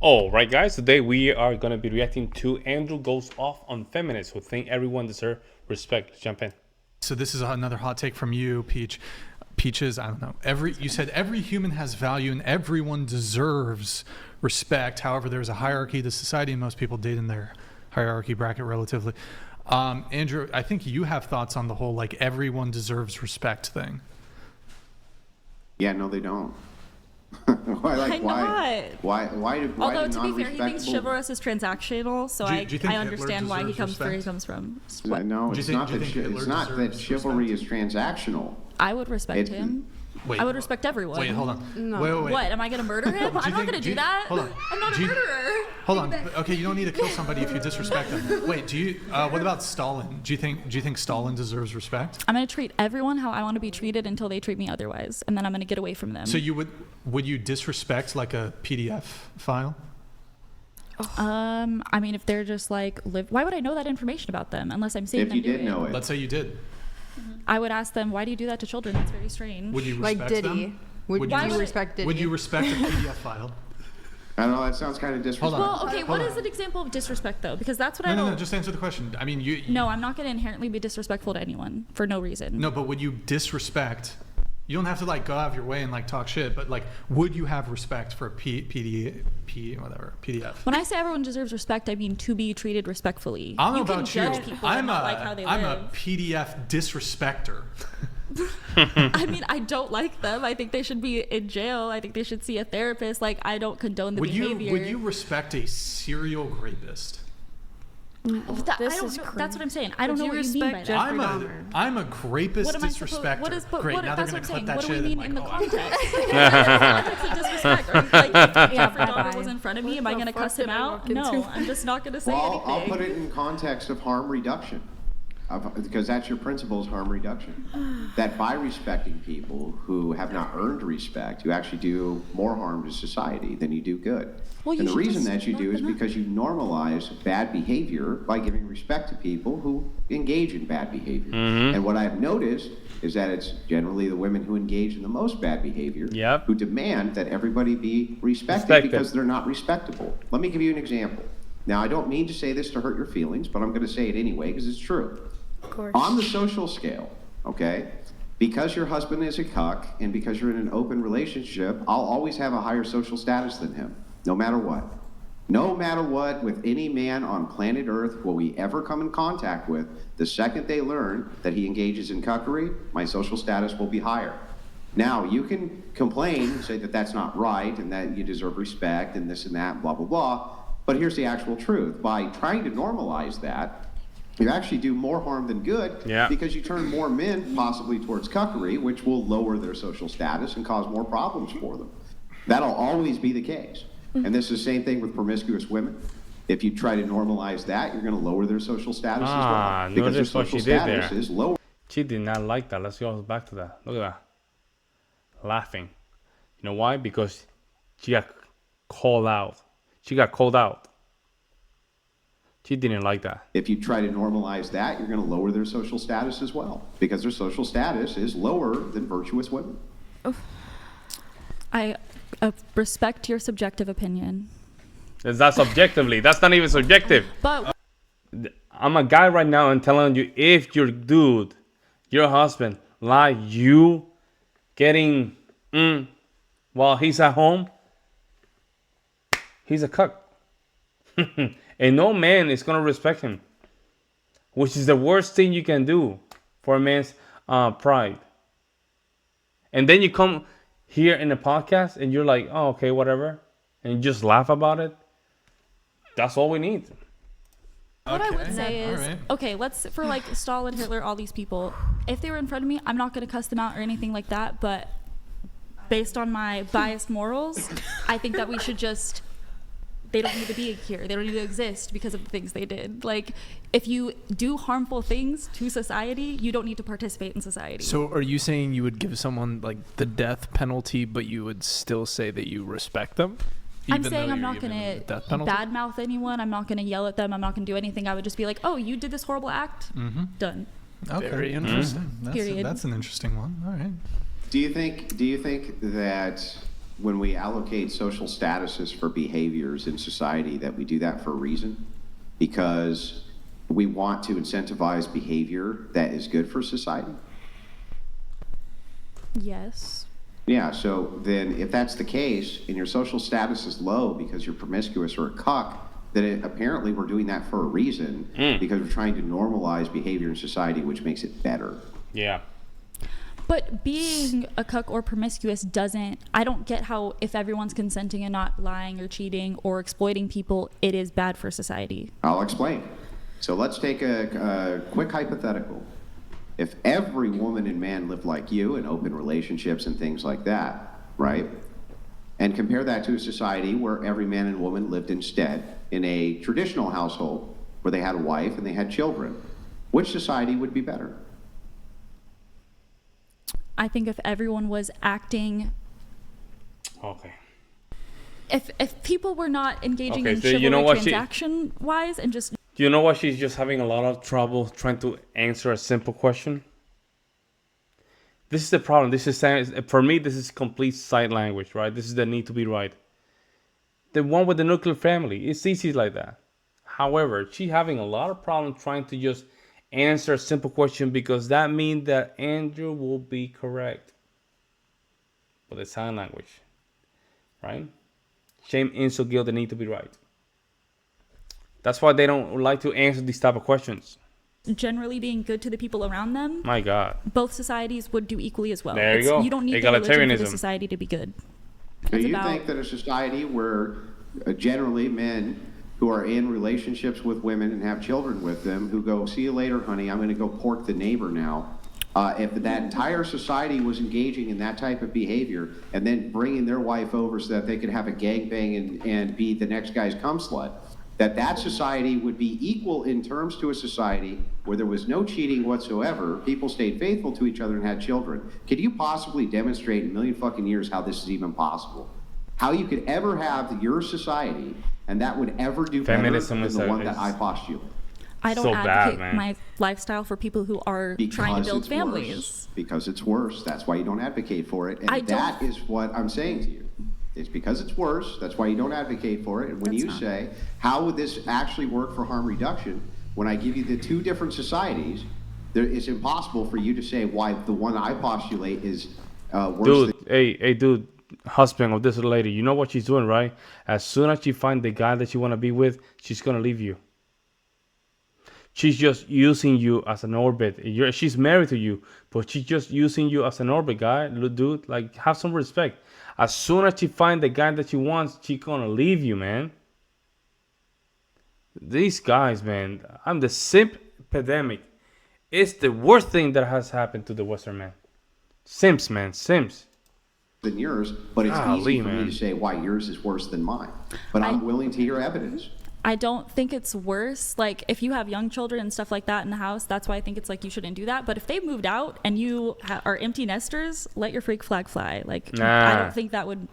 All right, guys. Today we are going to be reacting to Andrew Goes Off on Feminist, who think everyone deserves respect. Let's jump in. So this is another hot take from you, Peaches. I don't know. You said every human has value and everyone deserves respect. However, there's a hierarchy to society, and most people date in their hierarchy bracket relatively. Andrew, I think you have thoughts on the whole like everyone deserves respect thing. Yeah, no, they don't. Why Although to be fair, he thinks chivalrous is transactional, so Do you think I understand why he comes where he comes from. No, it's not that chivalry is transactional. I would respect him. Wait, I would respect everyone. Wait, hold on. No. Wait. What? Am I going to murder him? I'm not going to do that. Hold on. I'm not a murderer. Hold on. Okay, you don't need to kill somebody if you disrespect them. Wait, what about Stalin? Do you think Stalin deserves respect? I'm going to treat everyone how I want to be treated until they treat me otherwise, and then I'm going to get away from them. So would you disrespect like a PDF file? I mean, if they're just like why would I know that information about them unless I'm seeing them do it? If you did know it. Let's say you did. I would ask them, why do you do that to children? That's very strange. Would you respect Like Diddy. them? Would you respect Diddy? Would you respect a PDF file? I don't know, that sounds kind of disrespectful. Well, okay, what is an example of disrespect, though? Because that's what I don't... No, just answer the question. I mean, No, I'm not going to inherently be disrespectful to anyone for no reason. No, but would you disrespect... You don't have to, like, go out of your way and, like, talk shit, but, like, would you have respect for a PDF? When I say everyone deserves respect, I mean to be treated respectfully. I don't know you about can you. judge people and not like how they I'm live. a PDF disrespecter. I mean, I don't like them. I think they should be in jail. I think they should see a therapist. Like, I don't condone the behavior. Would you respect a serial rapist? That's what I'm saying. I don't know what you mean by that. I'm a rapist disrespecter. Great, now they're going to clip that shit. What do we mean in the context? In the context of disrespect. Are you like, if Jeffrey Dahmer was in front of me, am I going to cuss him out? No, I'm just not going to say anything. I'll put it in context of harm reduction. Because that's your principle is harm reduction. That by respecting people who have not earned respect, you actually do more harm to society than you do good. Well, and the reason that you do is because you normalize bad behavior by giving respect to people who engage in bad behavior. And what I've noticed is that it's generally the women who engage in the most bad behavior who demand that everybody be respected because they're not respectable. Let me give you an example. Now, I don't mean to say this to hurt your feelings, but I'm going to say it anyway because it's true. On the social scale, okay, because your husband is a cuck and because you're in an open relationship, I'll always have a higher social status than him, no matter what. No matter what, with any man on planet Earth will we ever come in contact with, the second they learn that he engages in cuckery, my social status will be higher. Now, you can complain and say that that's not right and that you deserve respect and this and that, blah, blah, blah, but here's the actual truth. By trying to normalize that, you actually do more harm than good because you turn more men possibly towards cuckery, which will lower their social status and cause more problems for them. That'll always be the case. And this is the same thing with promiscuous women. If you try to normalize that, you're going to lower their social status as well. Because their social status is lower. She did not like that. Let's go back to that. Look at that. Laughing. You know why? Because she got called out. She got called out. She didn't like that. If you try to normalize that, you're going to lower their social status as well. Because their social status is lower than virtuous women. I respect your subjective opinion. It's not subjectively. That's not even subjective. But I'm a guy right now and telling you, if your dude, your husband, like you getting while he's at home, he's a cuck. And no man is going to respect him, which is the worst thing you can do for a man's pride. And then you come here in the podcast and you're like, oh, okay, whatever. And you just laugh about it. That's all we need. What I would say is, okay, let's, for like Stalin, Hitler, all these people, if they were in front of me, I'm not going to cuss them out or anything like that. But based on my biased morals, I think that we should just... They don't need to be here. They don't need to exist because of the things they did. Like, if you do harmful things to society, you don't need to participate in society. So are you saying you would give someone like the death penalty, but you would still say that you respect them? I'm saying I'm not going to badmouth anyone. I'm not going to yell at them. I'm not going to do anything. I would just be like, oh, you did this horrible act? Done. Okay. Very interesting. That's an interesting one. All right. Do you think that when we allocate social statuses for behaviors in society, that we do that for a reason, because we want to incentivize behavior that is good for society? Yes. Yeah, so then if that's the case and your social status is low because you're promiscuous or a cuck, then apparently we're doing that for a reason, because we're trying to normalize behavior in society, which makes it better. Yeah. But being a cuck or promiscuous I don't get how if everyone's consenting and not lying or cheating or exploiting people, it is bad for society. I'll explain. So let's take a quick hypothetical. If every woman and man lived like you in open relationships and things like that, right? And compare that to a society where every man and woman lived instead in a traditional household where they had a wife and they had children. Which society would be better? I think if everyone was acting, Okay. if people were not engaging Okay, in so chivalry you know what transaction wise and just Do you know what? She's just having a lot of trouble trying to answer a simple question. This is the problem. This is for me. This is complete side language, right? This is the need to be right. The one with the nuclear family, it's easy like that. However, she's having a lot of problem trying to just answer a simple question because that means that Andrew will be correct. But the sign language, right? Shame, insult, guilt, they need to be right. That's why they don't like to answer these type of questions. generally being good to the people around them, My God. both societies would do equally as well. There you go. You don't need the religion for the Egalitarianism. society to be good. Do It's you about- think that a society where generally men who are in relationships with women and have children with them who go, see you later, honey, I'm going to go pork the neighbor now, if that entire society was engaging in that type of behavior and then bringing their wife over so that they could have a gangbang and be the next guy's cum slut, that society would be equal in terms to a society where there was no cheating whatsoever, people stayed faithful to each other and had children. Could you possibly demonstrate in a million fucking years how this is even possible? How you could ever have your society and that would ever do better Feminism than is the a- one that is- I postulate? I don't so bad, advocate man. my lifestyle for people who are trying to Because build it's families. worse. Because it's worse. That's why you don't advocate for it. And I don't- that is what I'm saying to you. It's because it's worse. That's why you don't advocate for it. And when That's you not- say, how would this actually work for harm reduction? When I give you the two different societies, it's impossible for you to say why the one I postulate is worse Dude, than hey, dude, husband of this lady, you know what she's doing, right? As soon as she finds the guy that she want to be with, she's going to leave you. She's just using you as an orbit. She's married to you, but she's just using you as an orbit, guy. Dude, like, have some respect. As soon as she finds the guy that she wants, she's going to leave you, man. These guys, man, I'm the simp epidemic. It's the worst thing that has happened to the Western man. Simps, man, simps. yours, but it's Golly, easy for man. me to say why yours is worse than mine. But I'm willing to hear evidence. I don't think it's worse. Like, if you have young children and stuff like that in the house, that's why I think it's like you shouldn't do that. But if they've moved out and you are empty nesters, let your freak flag fly. Like, I don't think that would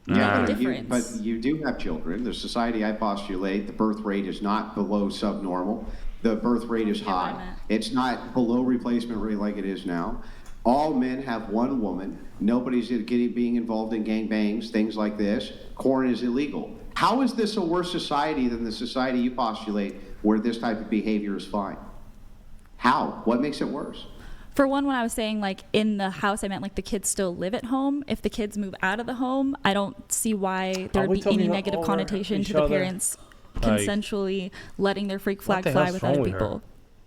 make a difference. But you do have children. The society I postulate, the birth rate is not below subnormal. The birth rate is Yeah, what I high. meant. It's not below replacement rate like it is now. All men have one woman. Nobody's being involved in gangbangs, things like this. Corn is illegal. How is this a worse society than the society you postulate where this type of behavior is fine? How? What makes it worse? For one, when I was saying like in the house, I meant like the kids still live at home. If the kids move out of the home, I don't see why there Are would we be any talking negative over connotation each to the other? parents Like, consensually letting their freak flag the fly hell's with wrong other with her? people.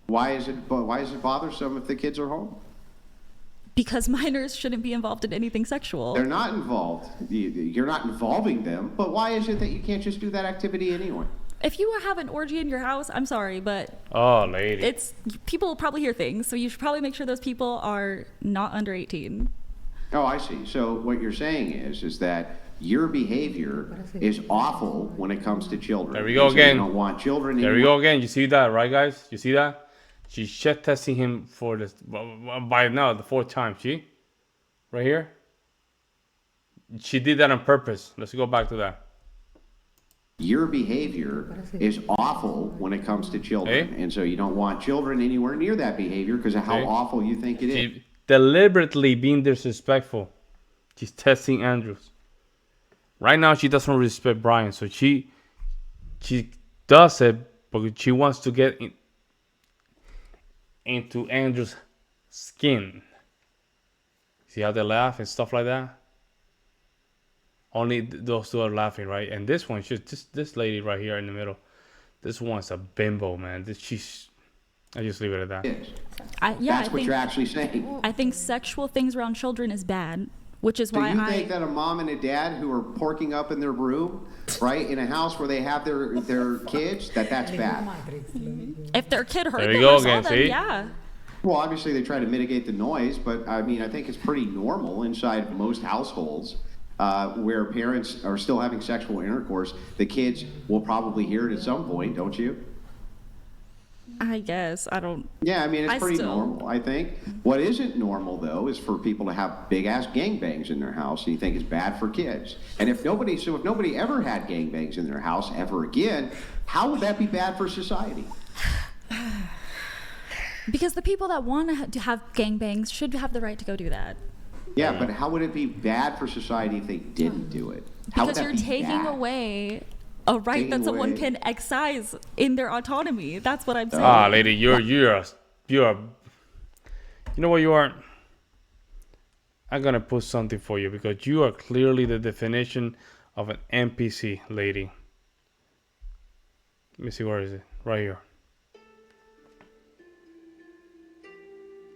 Why is it bothersome if the kids are home? Because minors shouldn't be involved in anything sexual. They're not involved. You're not involving them, but why is it that you can't just do that activity anyway? If you have an orgy in your house, I'm sorry, but Oh, lady. it's people will probably hear things, so you should probably make sure those people are not under 18. Oh, I see. So what you're saying is that your behavior is awful when it comes to children. There we go And so again. You don't want children There we anymore. go again. You see that, right, guys? You see that? She's shit testing him for this by now the fourth time. See, right here. She did that on purpose. Let's go back to that. Your behavior is awful when it comes to children. Hey? And so you don't want children anywhere near that behavior because of how Hey? awful you think it is. She deliberately being disrespectful. She's testing Andrews. Right now, she doesn't respect Brian, so she does it, but she wants to get into Andrew's skin. See how they laugh and stuff like that? Only those two are laughing, right? And this one, she's just this lady right here in the middle. This one's a bimbo, man. I just leave it at that. That's what you're actually saying. I think sexual things around children is bad, which is why Do you think that a mom and a dad who are porking up in their room, right, in a house where they have their kids, that's bad? If their kid hurt There them you go or saw again, them, see? yeah. Well, obviously they try to mitigate the noise, but I mean, I think it's pretty normal inside most households where parents are still having sexual intercourse. The kids will probably hear it at some point, don't you? I guess. I don't. Yeah, I mean, it's pretty normal, I think. What isn't normal, though, is for people to have big-ass gangbangs in their house, and you think it's bad for kids. And if nobody ever had gangbangs in their house ever again, how would that be bad for society? Because the people that want to have gangbangs should have the right to go do that. Yeah, but how would it be bad for society if they didn't do it? How Because you're taking away a right that someone can exercise in their autonomy. That's what I'm saying. Ah, lady, you're you know what you are? I'm gonna put something for you because you are clearly the definition of an NPC, lady. Let me see, where is it? Right here.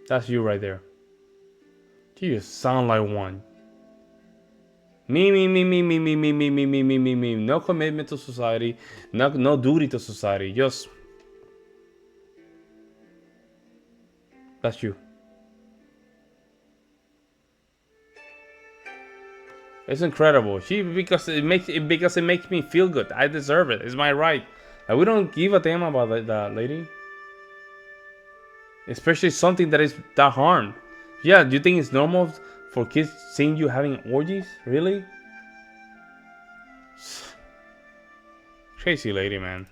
That's you right there. You sound like one. Me. No commitment to society. No duty to society. Just. That's you. It's incredible. Because it makes me feel good. I deserve it. It's my right. Like, we don't give a damn about that, lady. Especially something that is that harm. Yeah, do you think it's normal for kids seeing you having orgies? Really? Crazy lady, man.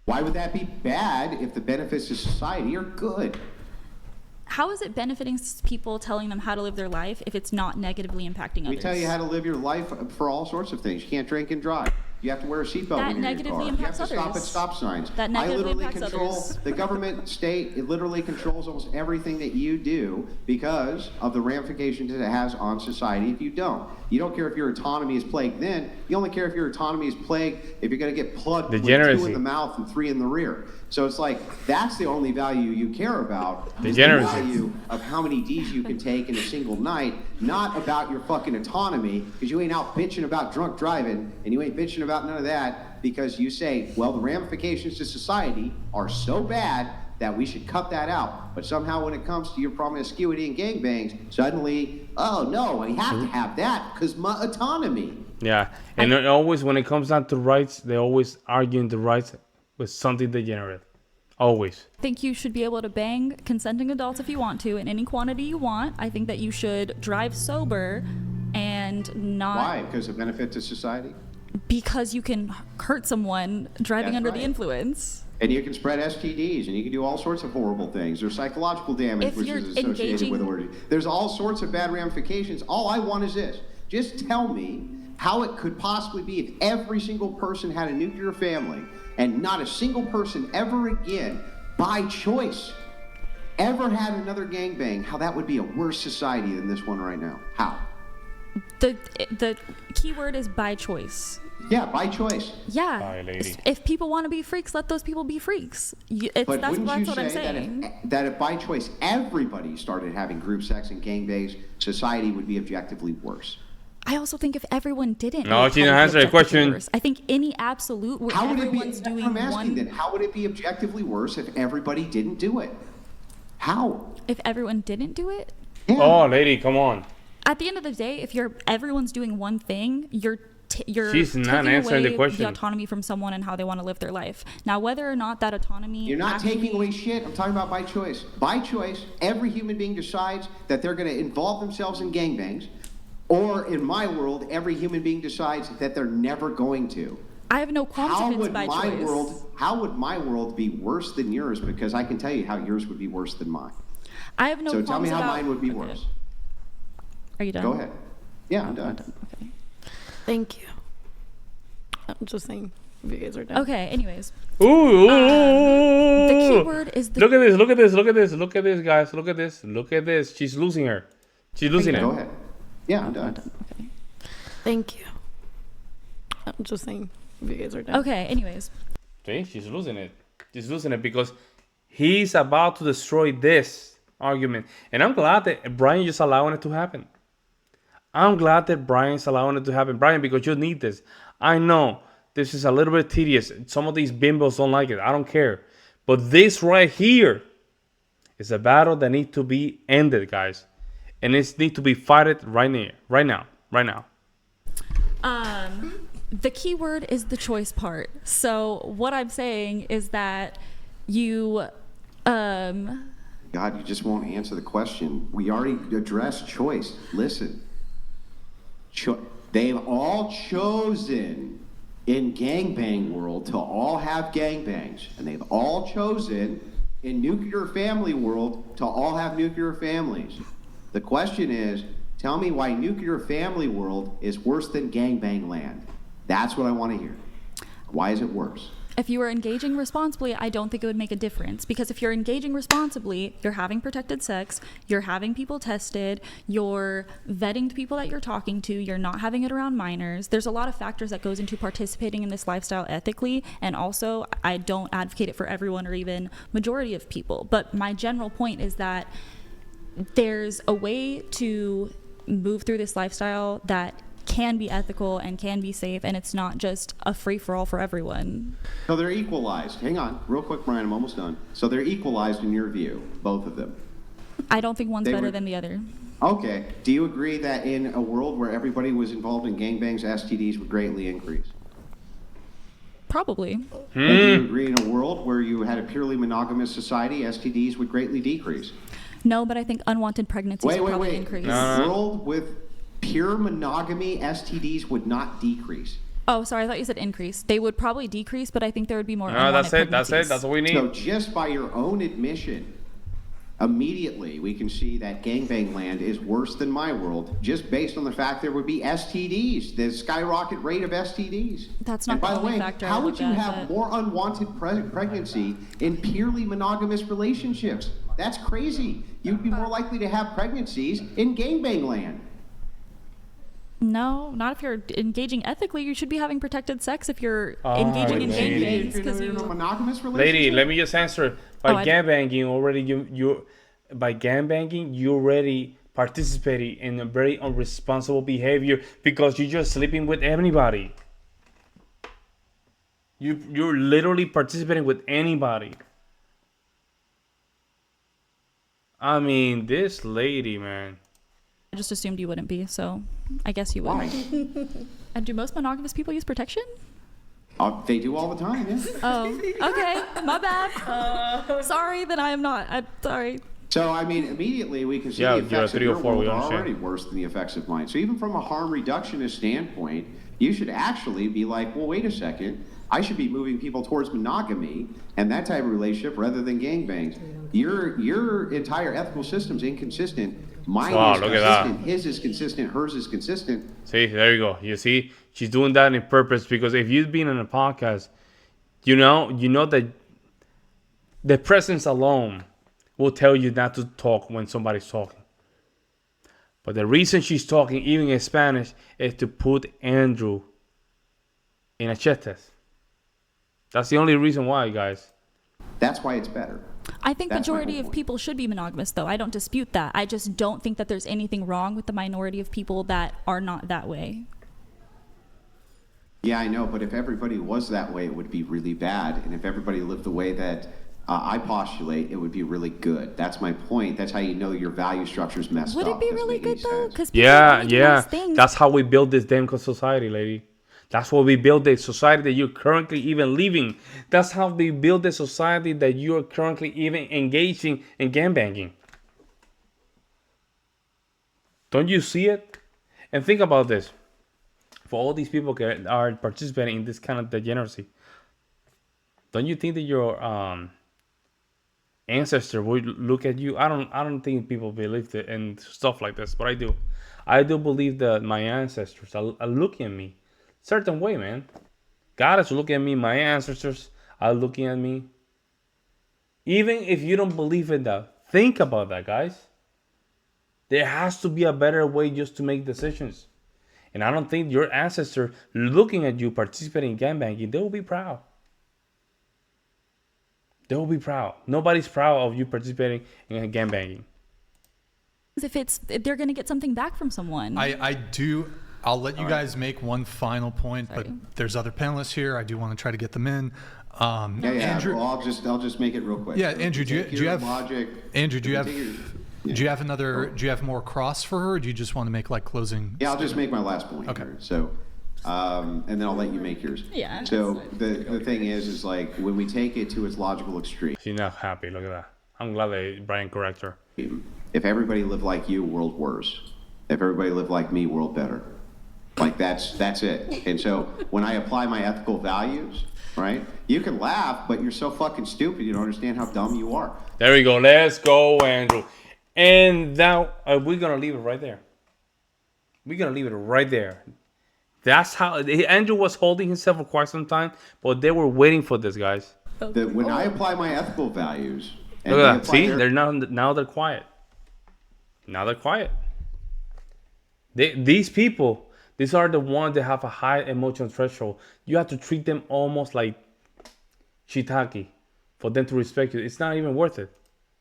Why would that be bad if the benefits to society are good? How is it benefiting people, telling them how to live their life if it's not negatively impacting others? We tell you how to live your life for all sorts of things. You can't drink and drive. You have to wear a seatbelt when you're in your car. You have to stop at stop signs. That negatively impacts others. The government, state, it literally controls almost everything that you do because of the ramifications it has on society if you don't. You don't care if your autonomy is plagued then. You only care if your autonomy is plagued if you're going to get plugged with 2 in the mouth and 3 in the rear. So it's like, that's the only value you care about. The value of how many D's you can take in a single night, not about your fucking autonomy, because you ain't out bitching about drunk driving, and you ain't bitching about none of that, because you say, well, the ramifications to society are so bad that we should cut that out. But somehow when it comes to your promiscuity and gangbangs, suddenly, oh no, we have to have that because my autonomy. Yeah, and always when it comes down to rights, they always arguing the rights with something degenerate. Always. I think you should be able to bang consenting adults if you want to in any quantity you want. I think that you should drive sober and not... Why? Because of benefit to society? Because you can hurt someone driving under the influence. And you can spread STDs, and you can do all sorts of horrible things. There's psychological damage, which is associated with orgy. There's all sorts of bad ramifications. All I want is this. Just tell me how it could possibly be if every single person had a nuclear family and not a single person ever again, by choice, ever had another gangbang, how that would be a worse society than this one right now. How? The key word is by choice. Yeah, by choice. Yeah. Bye, lady. If people want to be freaks, let those people be freaks. But wouldn't you what I'm say saying. that if by choice everybody started having group sex and gangbangs, society would be objectively worse? I also think if everyone didn't. No, she didn't answer the question. I think any absolute where everyone's doing I'm asking one. Then, how would it be objectively worse if everybody didn't do it? How? If everyone didn't do it? Yeah. Oh, lady, come on. At the end of the day, if everyone's doing one thing, you're She's not answering the question. The autonomy from someone and how they want to live their life. Now, whether or not that autonomy... You're not taking away shit. I'm talking about by choice. By choice, every human being decides that they're going to involve themselves in gangbangs. Or, in my world, every human being decides that they're never going to. I have no qualms if it's by choice. How would my world be worse than yours? Because I can tell you how yours would be worse than mine. I have no qualms. So tell me how mine would be worse. Are you done? Go ahead. Yeah, I'm done. Okay. Thank you. I'm just saying, if you guys are done. Okay, anyways. Ooh. The key word is the... Look at this, look at this, look at this, look at this, guys. Look at this, look at this. She's losing her. She's losing it. Go ahead. Yeah, I'm done. Okay. Thank you. I'm just saying, if you guys are done. Okay, anyways. See, she's losing it. She's losing it because he's about to destroy this argument. And I'm glad that Brian just allowing it to happen. I'm glad that Brian's allowing it to happen. Brian, because you need this. I know this is a little bit tedious. Some of these bimbos don't like it. I don't care. But this right here is a battle that needs to be ended, guys. And it needs to be fought right now. The key word is the choice part. So what I'm saying is that you God, you just won't answer the question. We already addressed choice. Listen. They've all chosen in gangbang world to all have gangbangs. And they've all chosen in nuclear family world to all have nuclear families. The question is, tell me why nuclear family world is worse than gangbang land. That's what I want to hear. Why is it worse? if you were engaging responsibly, I don't think it would make a difference, because if you're engaging responsibly, you're having protected sex, you're having people tested, you're vetting the people that you're talking to, you're not having it around minors. There's a lot of factors that goes into participating in this lifestyle ethically, and also I don't advocate it for everyone or even majority of people. But my general point is that there's a way to move through this lifestyle that can be ethical and can be safe, and it's not just a free-for-all for everyone. So they're equalized. Hang on, real quick, Brian, I'm almost done. So they're equalized in your view, both of them? I don't think one's better than the other. Okay. Do you agree that in a world where everybody was involved in gangbangs, STDs would greatly increase? Probably. Do you agree in a world where you had a purely monogamous society, STDs would greatly decrease? No, but I think unwanted pregnancies would probably increase. In a world with pure monogamy, STDs would not decrease. Oh, sorry, I thought you said increase. They would probably decrease, but I think there would be more unwanted pregnancies. That's it. That's what we need. So just by your own admission, immediately we can see that gangbang land is worse than my world, just based on the fact there would be STDs, the skyrocket rate of STDs. That's not and by the only way, factor. How would you have more unwanted pregnancy in purely monogamous relationships? That's crazy. You'd be more likely to have pregnancies in gangbang land. No, not if you're engaging ethically. You should be having protected sex if you're engaging in gangbangs. If you're in a monogamous relationship? Lady, let me just answer. By gangbanging, you already participating in a very irresponsible behavior because you're just sleeping with anybody. You're literally participating with anybody. I mean, this lady, man. I just assumed you wouldn't be, so I guess you would. Why? And do most monogamous people use protection? They do all the time, yeah. Oh, okay. My bad. Sorry that I am not. I'm sorry. So, I mean, immediately we can see the effects of your world are already worse than the effects of mine. So even from a harm reductionist standpoint, you should actually be like, well, wait a second. I should be moving people towards monogamy and that type of relationship rather than gangbangs. Your entire ethical system's inconsistent. Mine is consistent. His is consistent. Hers is consistent. See, there you go. You see, she's doing that in purpose because if you've been in a podcast, you know that the presence alone will tell you not to talk when somebody's talking. But the reason she's talking, even in Spanish, is to put Andrew in a chat test. That's the only reason why, guys. That's why it's better. I think majority of people should be monogamous, though. I don't dispute that. I just don't think that there's anything wrong with the minority of people that are not that way. Yeah, I know, but if everybody was that way, it would be really bad. And if everybody lived the way that I postulate, it would be really good. That's my point. That's how you know your value structure's messed up. Would it be really good, though? Yeah. That's how we build this damn society, lady. That's what we build the society that you're currently even living. That's how we build the society that you're currently even engaging in gangbanging. Don't you see it? And think about this. For all these people that are participating in this kind of degeneracy, don't you think that your ancestor would look at you? I don't think people believe it and stuff like this, but I do. I do believe that my ancestors are looking at me certain way, man. God is looking at me. My ancestors are looking at me. Even if you don't believe in that, think about that, guys. There has to be a better way just to make decisions. And I don't think your ancestor looking at you participating in gangbanging, they will be proud. They will be proud. Nobody's proud of you participating in gangbanging. If they're gonna get something back from someone. I'll let you guys make one final point, but there's other panelists here. I do want to try to get them in. Andrew, well, I'll just make it real quick. Yeah, So Andrew, do you have logic? Andrew, do you have another? Do you have more cross for her? Or do you just want to make like closing? Yeah, I'll just make my last point. Okay. Here. So, and then I'll let you make yours. Yeah. So the thing is like when we take it to its logical extreme. She's not happy. Look at that. I'm glad that Brian corrected her. If everybody lived like you, world worse. If everybody lived like me, world better. Like that's it. And so when I apply my ethical values, right? You can laugh, but you're so fucking stupid. You don't understand how dumb you are. There we go. Let's go, Andrew. And now we're gonna leave it right there. We're gonna leave it right there. That's how Andrew was holding himself for quite some time, but they were waiting for this, guys. When I apply my ethical values, and Look at that. See, their- they're now they're quiet. Now they're quiet. These people, these are the ones that have a high emotional threshold. You have to treat them almost like shiitake for them to respect you. It's not even worth it.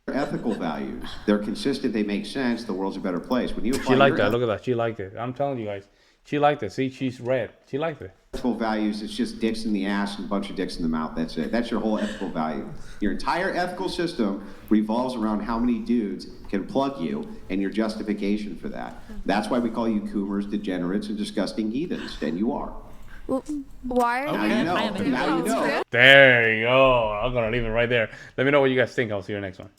ethical values, they're consistent, they make sense, the world's a better place. When you apply She liked your that. Look at that. She liked it. I'm telling you guys. She liked it. See, she's red. She liked it. ethical values, it's just dicks in the ass and a bunch of dicks in the mouth. That's it. That's your whole ethical value. Your entire ethical system revolves around how many dudes can plug you and your justification for that. That's why we call you coomers, degenerates, and disgusting heathens. And you are. Well, why are Now you know. Now you know. There you go. I'm going to leave it right there. Let me know what you guys think. I'll see you next one.